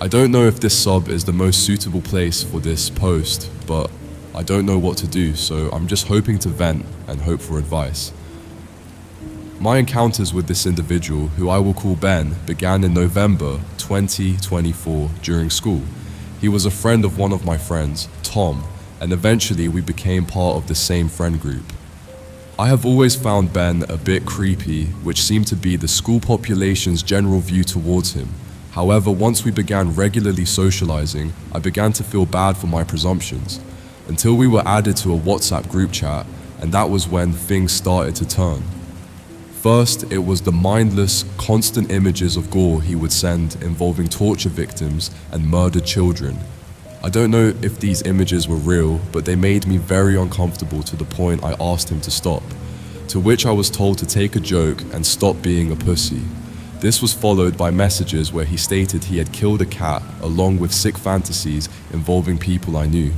I don't know if this sub is the most suitable place for this post, but I don't know what to do, so I'm just hoping to vent and hope for advice. My encounters with this individual, who I will call Ben, began in November 2024 during school. He was a friend of one of my friends, Tom, and eventually we became part of the same friend group. I have always found Ben a bit creepy, which seemed to be the school population's general view towards him. However, once we began regularly socializing, I began to feel bad for my presumptions, until we were added to a WhatsApp group chat, and that was when things started to turn. First, it was the mindless, constant images of gore he would send involving torture victims and murdered children. I don't know if these images were real, but they made me very uncomfortable to the point I asked him to stop, to which I was told to take a joke and stop being a pussy. This was followed by messages where he stated he had killed a cat along with sick fantasies involving people I knew.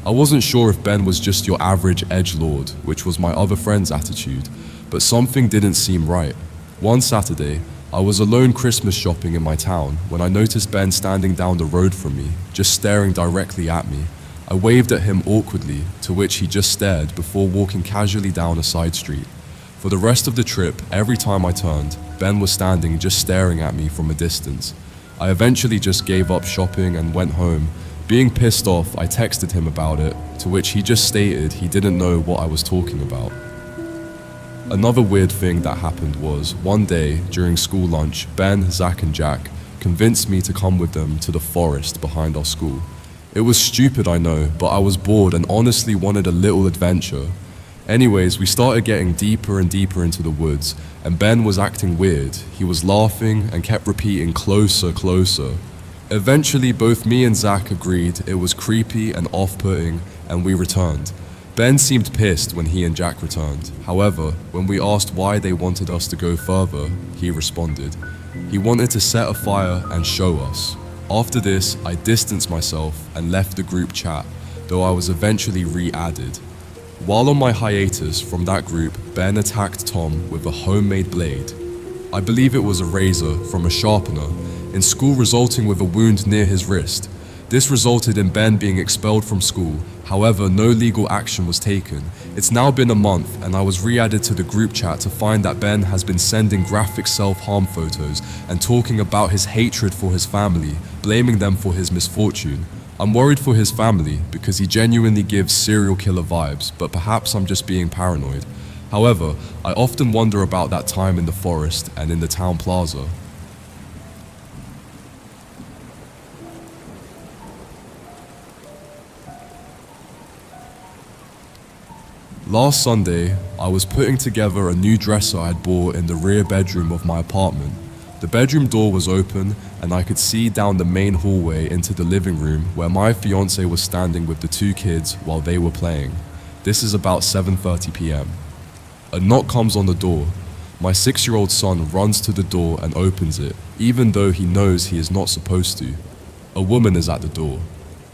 I wasn't sure if Ben was just your average edgelord, which was my other friend's attitude, but something didn't seem right. One Saturday, I was alone Christmas shopping in my town when I noticed Ben standing down the road from me, just staring directly at me. I waved at him awkwardly, to which he just stared before walking casually down a side street. For the rest of the trip, every time I turned, Ben was standing just staring at me from a distance. I eventually just gave up shopping and went home. Being pissed off, I texted him about it, to which he just stated he didn't know what I was talking about. Another weird thing that happened was, one day during school lunch, Ben, Zach and Jack convinced me to come with them to the forest behind our school. It was stupid, I know, but I was bored and honestly wanted a little adventure. Anyways, we started getting deeper and deeper into the woods, and Ben was acting weird. He was laughing and kept repeating closer, closer. Eventually, both me and Zach agreed it was creepy and off-putting, and we returned. Ben seemed pissed when he and Jack returned. However, when we asked why they wanted us to go further, he responded. He wanted to set a fire and show us. After this, I distanced myself and left the group chat, though I was eventually re-added. While on my hiatus from that group, Ben attacked Tom with a homemade blade. I believe it was a razor from a sharpener, in school, resulting with a wound near his wrist. This resulted in Ben being expelled from school. However, no legal action was taken. It's now been a month and I was re-added to the group chat to find that Ben has been sending graphic self-harm photos and talking about his hatred for his family, blaming them for his misfortune. I'm worried for his family because he genuinely gives serial killer vibes, but perhaps I'm just being paranoid. However, I often wonder about that time in the forest and in the town plaza. Last Sunday, I was putting together a new dresser I had bought in the rear bedroom of my apartment. The bedroom door was open and I could see down the main hallway into the living room where my fiance was standing with the two kids while they were playing. This is about 7:30 p.m. A knock comes on the door. My 6-year-old son runs to the door and opens it, even though he knows he is not supposed to. A woman is at the door.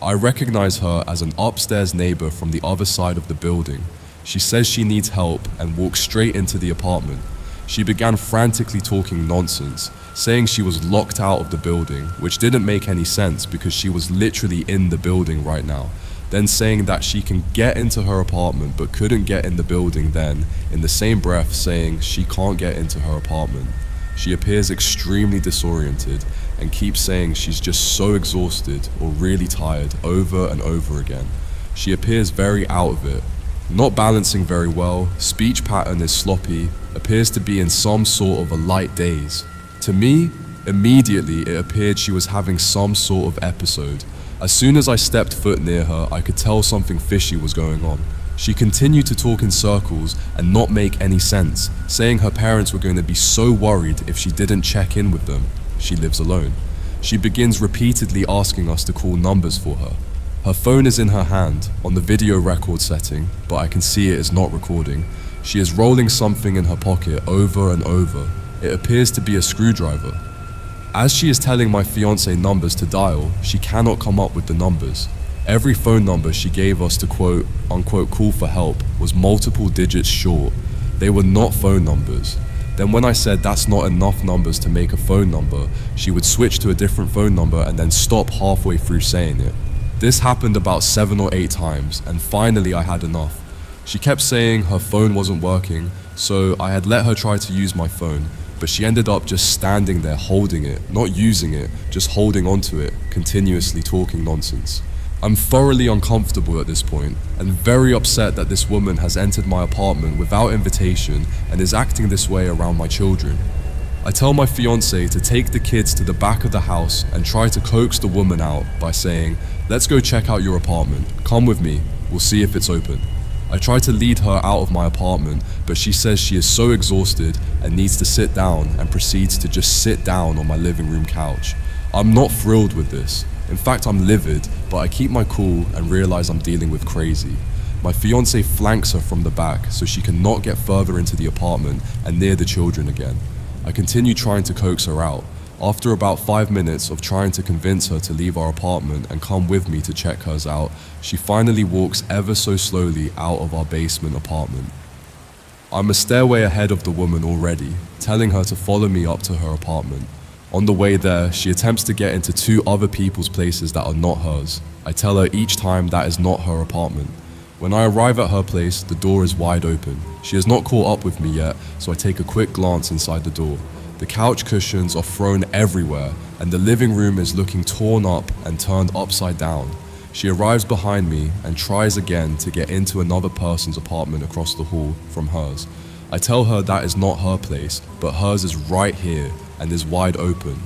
I recognize her as an upstairs neighbor from the other side of the building. She says she needs help and walks straight into the apartment. She began frantically talking nonsense, saying she was locked out of the building, which didn't make any sense because she was literally in the building right now. Then saying that she can get into her apartment but couldn't get in the building, then, in the same breath, saying she can't get into her apartment. She appears extremely disoriented and keeps saying she's just so exhausted or really tired over and over again. She appears very out of it, not balancing very well, speech pattern is sloppy, appears to be in some sort of a light daze. To me, immediately it appeared she was having some sort of episode. As soon as I stepped foot near her, I could tell something fishy was going on. She continued to talk in circles and not make any sense, saying her parents were going to be so worried if she didn't check in with them. She lives alone. She begins repeatedly asking us to call numbers for her. Her phone is in her hand, on the video record setting, but I can see it is not recording. She is rolling something in her pocket over and over. It appears to be a screwdriver. As she is telling my fiancé numbers to dial, she cannot come up with the numbers. Every phone number she gave us to quote, unquote, call for help was multiple digits short. They were not phone numbers. Then when I said that's not enough numbers to make a phone number, she would switch to a different phone number and then stop halfway through saying it. This happened about 7 or 8 times, and finally I had enough. She kept saying her phone wasn't working, so I had let her try to use my phone, but she ended up just standing there holding it, not using it, just holding onto it, continuously talking nonsense. I'm thoroughly uncomfortable at this point, and very upset that this woman has entered my apartment without invitation and is acting this way around my children. I tell my fiance to take the kids to the back of the house and try to coax the woman out by saying, "Let's go check out your apartment, come with me, we'll see if it's open." I try to lead her out of my apartment, but she says she is so exhausted and needs to sit down and proceeds to just sit down on my living room couch. I'm not thrilled with this. In fact, I'm livid, but I keep my cool and realize I'm dealing with crazy. My fiance flanks her from the back so she cannot get further into the apartment and near the children again. I continue trying to coax her out. After about 5 minutes of trying to convince her to leave our apartment and come with me to check hers out, she finally walks ever so slowly out of our basement apartment. I'm a stairway ahead of the woman already, telling her to follow me up to her apartment. On the way there, she attempts to get into 2 other people's places that are not hers. I tell her each time that is not her apartment. When I arrive at her place, the door is wide open. She has not caught up with me yet, so I take a quick glance inside the door. The couch cushions are thrown everywhere, and the living room is looking torn up and turned upside down. She arrives behind me and tries again to get into another person's apartment across the hall from hers. I tell her that is not her place, but hers is right here and is wide open.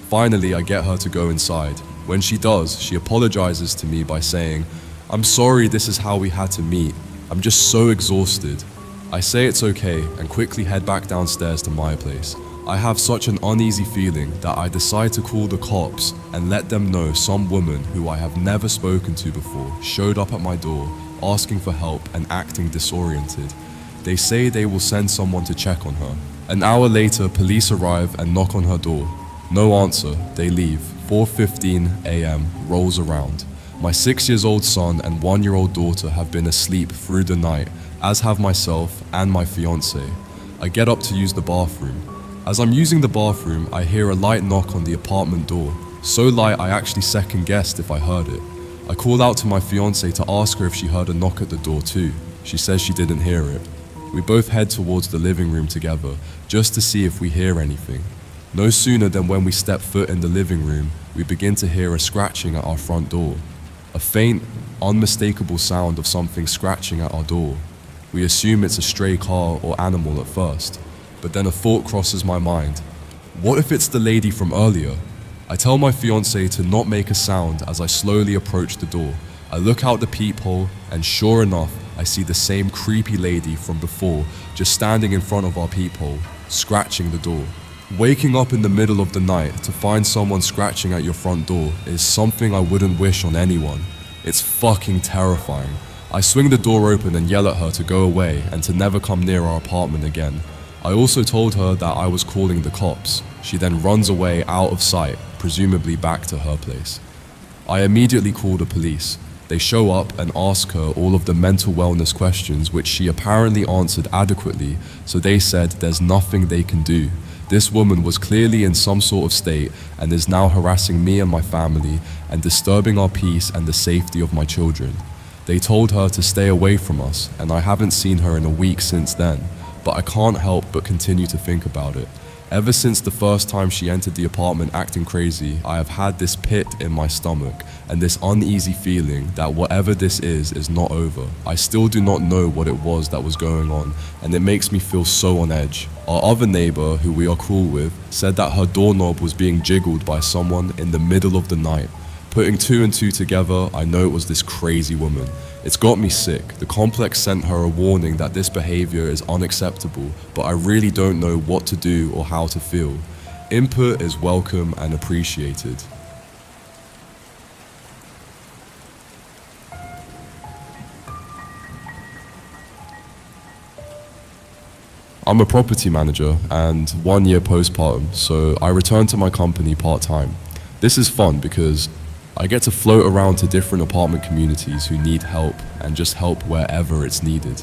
Finally, I get her to go inside. When she does, she apologizes to me by saying, "I'm sorry this is how we had to meet. I'm just so exhausted." I say it's okay and quickly head back downstairs to my place. I have such an uneasy feeling that I decide to call the cops and let them know some woman who I have never spoken to before showed up at my door asking for help and acting disoriented. They say they will send someone to check on her. An hour later, police arrive and knock on her door. No answer, they leave. 4:15 a.m. rolls around. My 6-year-old son and 1-year-old daughter have been asleep through the night, as have myself and my fiance. I get up to use the bathroom. As I'm using the bathroom, I hear a light knock on the apartment door. So light I actually second-guessed if I heard it. I call out to my fiance to ask her if she heard a knock at the door too. She says she didn't hear it. We both head towards the living room together, just to see if we hear anything. No sooner than when we step foot in the living room, we begin to hear a scratching at our front door. A faint, unmistakable sound of something scratching at our door. We assume it's a stray car or animal at first, but then a thought crosses my mind. What if it's the lady from earlier? I tell my fiance to not make a sound as I slowly approach the door. I look out the peephole, and sure enough, I see the same creepy lady from before just standing in front of our peephole, scratching the door. Waking up in the middle of the night to find someone scratching at your front door is something I wouldn't wish on anyone. It's fucking terrifying. I swing the door open and yell at her to go away and to never come near our apartment again. I also told her that I was calling the cops. She then runs away out of sight, presumably back to her place. I immediately call the police. They show up and ask her all of the mental wellness questions, which she apparently answered adequately, so they said there's nothing they can do. This woman was clearly in some sort of state and is now harassing me and my family and disturbing our peace and the safety of my children. They told her to stay away from us, and I haven't seen her in a week since then, but I can't help but continue to think about it. Ever since the first time she entered the apartment acting crazy, I have had this pit in my stomach and this uneasy feeling that whatever this is not over. I still do not know what it was that was going on, and it makes me feel so on edge. Our other neighbor, who we are cool with, said that her doorknob was being jiggled by someone in the middle of the night. Putting 2 and 2 together, I know it was this crazy woman. It's got me sick. The complex sent her a warning that this behavior is unacceptable, but I really don't know what to do or how to feel. Input is welcome and appreciated. I'm a property manager and 1 year postpartum, so I return to my company part-time. This is fun because I get to float around to different apartment communities who need help and just help wherever it's needed.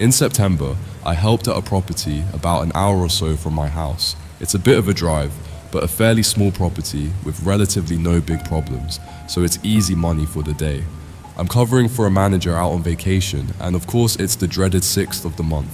In September, I helped at a property about an hour or so from my house. It's a bit of a drive, but a fairly small property with relatively no big problems, so it's easy money for the day. I'm covering for a manager out on vacation, and of course it's the dreaded 6th of the month.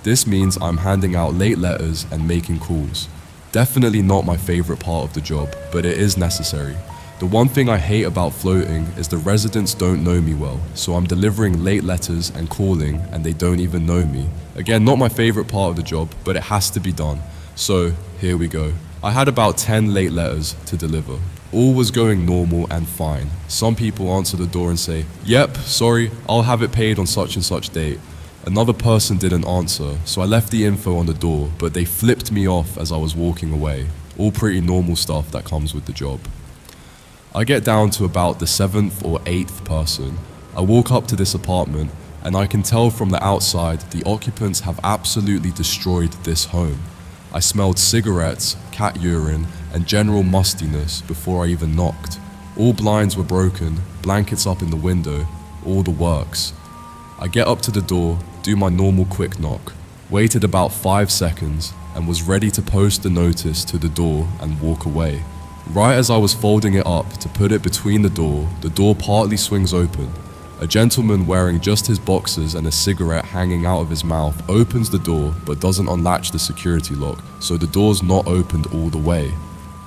This means I'm handing out late letters and making calls. Definitely not my favorite part of the job, but it is necessary. The one thing I hate about floating is the residents don't know me well, so I'm delivering late letters and calling and they don't even know me. Again, not my favorite part of the job, but it has to be done. So here we go. I had about 10 late letters to deliver. All was going normal and fine. Some people answer the door and say, "Yep, sorry, I'll have it paid on such and such date." Another person didn't answer, so I left the info on the door, but they flipped me off as I was walking away. All pretty normal stuff that comes with the job. I get down to about the 7th or 8th person. I walk up to this apartment and I can tell from the outside the occupants have absolutely destroyed this home. I smelled cigarettes, cat urine, and general mustiness before I even knocked. All blinds were broken, blankets up in the window, all the works. I get up to the door, do my normal quick knock, waited about 5 seconds, and was ready to post the notice to the door and walk away. Right as I was folding it up to put it between the door partly swings open. A gentleman wearing just his boxers and a cigarette hanging out of his mouth opens the door but doesn't unlatch the security lock, so the door's not opened all the way.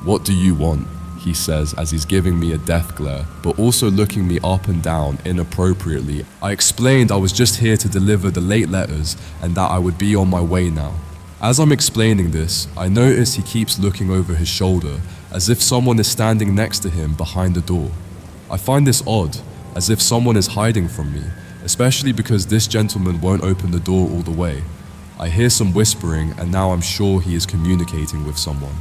"What do you want?" he says as he's giving me a death glare, but also looking me up and down inappropriately. I explained I was just here to deliver the late letters and that I would be on my way now. As I'm explaining this, I notice he keeps looking over his shoulder as if someone is standing next to him behind the door. I find this odd, as if someone is hiding from me, especially because this gentleman won't open the door all the way. I hear some whispering and now I'm sure he is communicating with someone.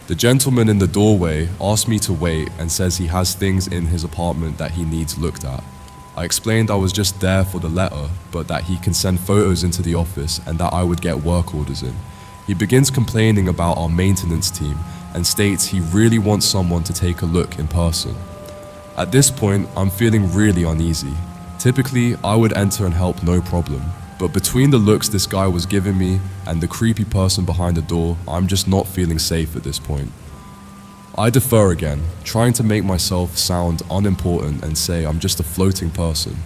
The gentleman in the doorway asks me to wait and says he has things in his apartment that he needs looked at. I explained I was just there for the letter, but that he can send photos into the office and that I would get work orders in. He begins complaining about our maintenance team and states he really wants someone to take a look in person. At this point, I'm feeling really uneasy. Typically, I would enter and help no problem, but between the looks this guy was giving me and the creepy person behind the door, I'm just not feeling safe at this point. I defer again, trying to make myself sound unimportant and say I'm just a floating person.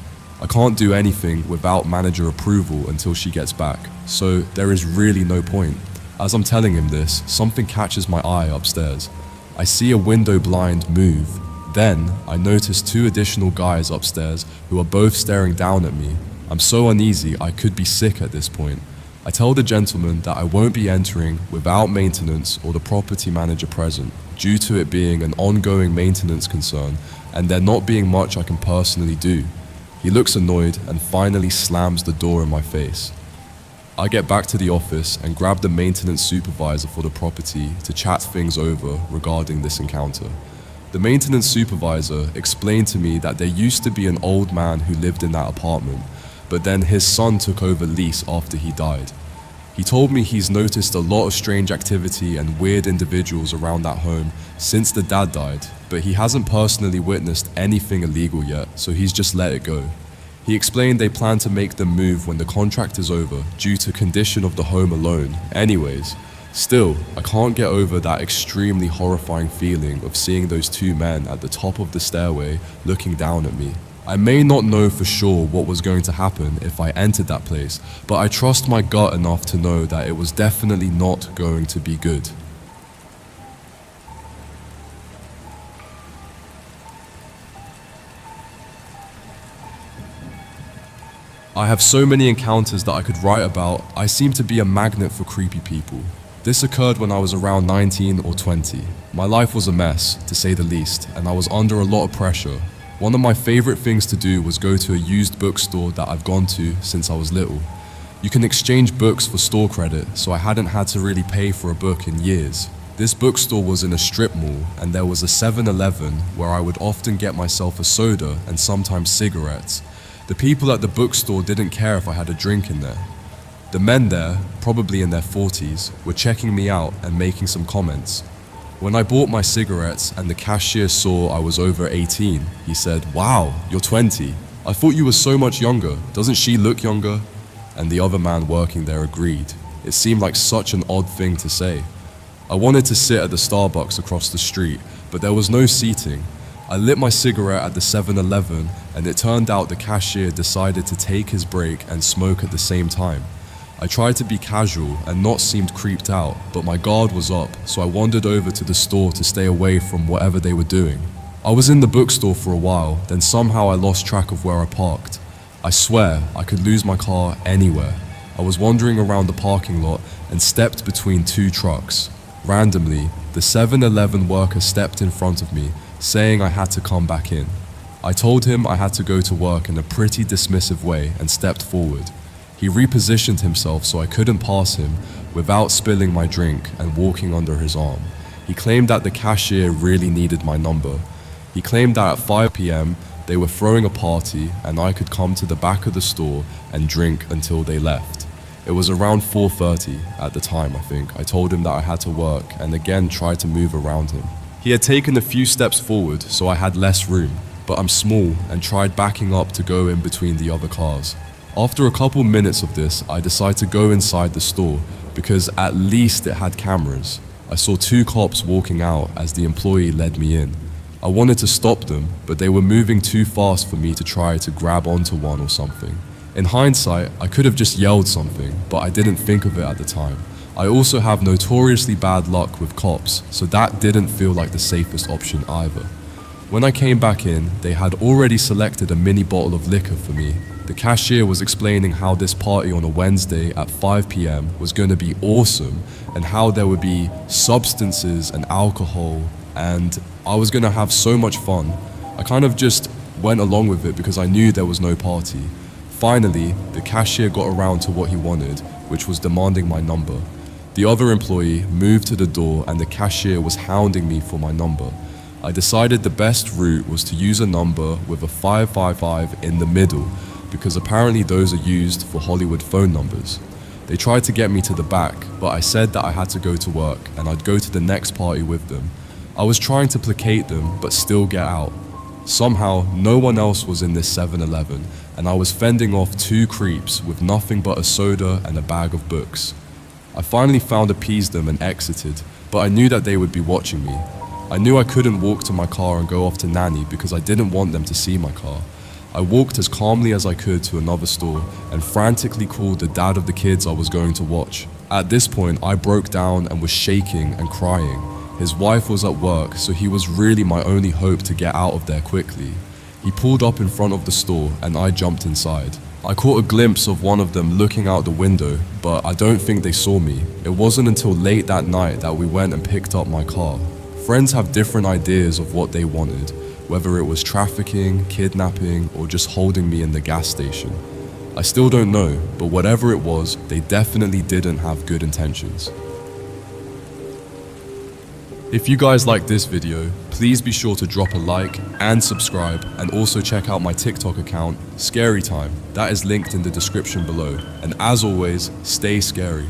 I can't do anything without manager approval until she gets back, so there is really no point. As I'm telling him this, something catches my eye upstairs. I see a window blind move. Then, I notice 2 additional guys upstairs who are both staring down at me. I'm so uneasy I could be sick at this point. I tell the gentleman that I won't be entering without maintenance or the property manager present, due to it being an ongoing maintenance concern and there not being much I can personally do. He looks annoyed and finally slams the door in my face. I get back to the office and grab the maintenance supervisor for the property to chat things over regarding this encounter. The maintenance supervisor explained to me that there used to be an old man who lived in that apartment, but then his son took over lease after he died. He told me he's noticed a lot of strange activity and weird individuals around that home since the dad died, but he hasn't personally witnessed anything illegal yet, so he's just let it go. He explained they plan to make them move when the contract is over due to condition of the home alone. Anyways, still, I can't get over that extremely horrifying feeling of seeing those 2 men at the top of the stairway looking down at me. I may not know for sure what was going to happen if I entered that place, but I trust my gut enough to know that it was definitely not going to be good. I have so many encounters that I could write about. I seem to be a magnet for creepy people. This occurred when I was around 19 or 20. My life was a mess, to say the least, and I was under a lot of pressure. One of my favorite things to do was go to a used bookstore that I've gone to since I was little. You can exchange books for store credit, so I hadn't had to really pay for a book in years. This bookstore was in a strip mall, and there was a 7-Eleven where I would often get myself a soda and sometimes cigarettes. The people at the bookstore didn't care if I had a drink in there. The men there, probably in their 40s, were checking me out and making some comments. When I bought my cigarettes and the cashier saw I was over 18, he said, "Wow, you're 20. I thought you were so much younger. Doesn't she look younger?" And the other man working there agreed. It seemed like such an odd thing to say. I wanted to sit at the Starbucks across the street, but there was no seating. I lit my cigarette at the 7-Eleven, and it turned out the cashier decided to take his break and smoke at the same time. I tried to be casual and not seem creeped out, but my guard was up, so I wandered over to the store to stay away from whatever they were doing. I was in the bookstore for a while, then somehow I lost track of where I parked. I swear I could lose my car anywhere. I was wandering around the parking lot and stepped between two trucks. Randomly, the 7-Eleven worker stepped in front of me, saying I had to come back in. I told him I had to go to work in a pretty dismissive way and stepped forward. He repositioned himself so I couldn't pass him without spilling my drink and walking under his arm. He claimed that the cashier really needed my number. He claimed that at 5 p.m. they were throwing a party and I could come to the back of the store and drink until they left. It was around 4:30 at the time, I think. I told him that I had to work and again tried to move around him. He had taken a few steps forward, so I had less room, but I'm small and tried backing up to go in between the other cars. After a couple minutes of this, I decided to go inside the store because at least it had cameras. I saw two cops walking out as the employee led me in. I wanted to stop them, but they were moving too fast for me to try to grab onto one or something. In hindsight, I could have just yelled something, but I didn't think of it at the time. I also have notoriously bad luck with cops, so that didn't feel like the safest option either. When I came back in, they had already selected a mini bottle of liquor for me. The cashier was explaining how this party on a Wednesday at 5 p.m. was going to be awesome and how there would be substances and alcohol and I was going to have so much fun. I kind of just went along with it because I knew there was no party. Finally, the cashier got around to what he wanted, which was demanding my number. The other employee moved to the door and the cashier was hounding me for my number. I decided the best route was to use a number with a 555 in the middle because apparently those are used for Hollywood phone numbers. They tried to get me to the back, but I said that I had to go to work and I'd go to the next party with them. I was trying to placate them, but still get out. Somehow, no one else was in this 7-Eleven, and I was fending off two creeps with nothing but a soda and a bag of books. I finally found appeased them and exited, but I knew that they would be watching me. I knew I couldn't walk to my car and go off to Nanny because I didn't want them to see my car. I walked as calmly as I could to another store and frantically called the dad of the kids I was going to watch. At this point, I broke down and was shaking and crying. His wife was at work, so he was really my only hope to get out of there quickly. He pulled up in front of the store and I jumped inside. I caught a glimpse of one of them looking out the window, but I don't think they saw me. It wasn't until late that night that we went and picked up my car. Friends have different ideas of what they wanted, whether it was trafficking, kidnapping, or just holding me in the gas station. I still don't know, but whatever it was, they definitely didn't have good intentions. If you guys like this video, please be sure to drop a like and subscribe, and also check out my TikTok account, Scary Time. That is linked in the description below. And as always, stay scary.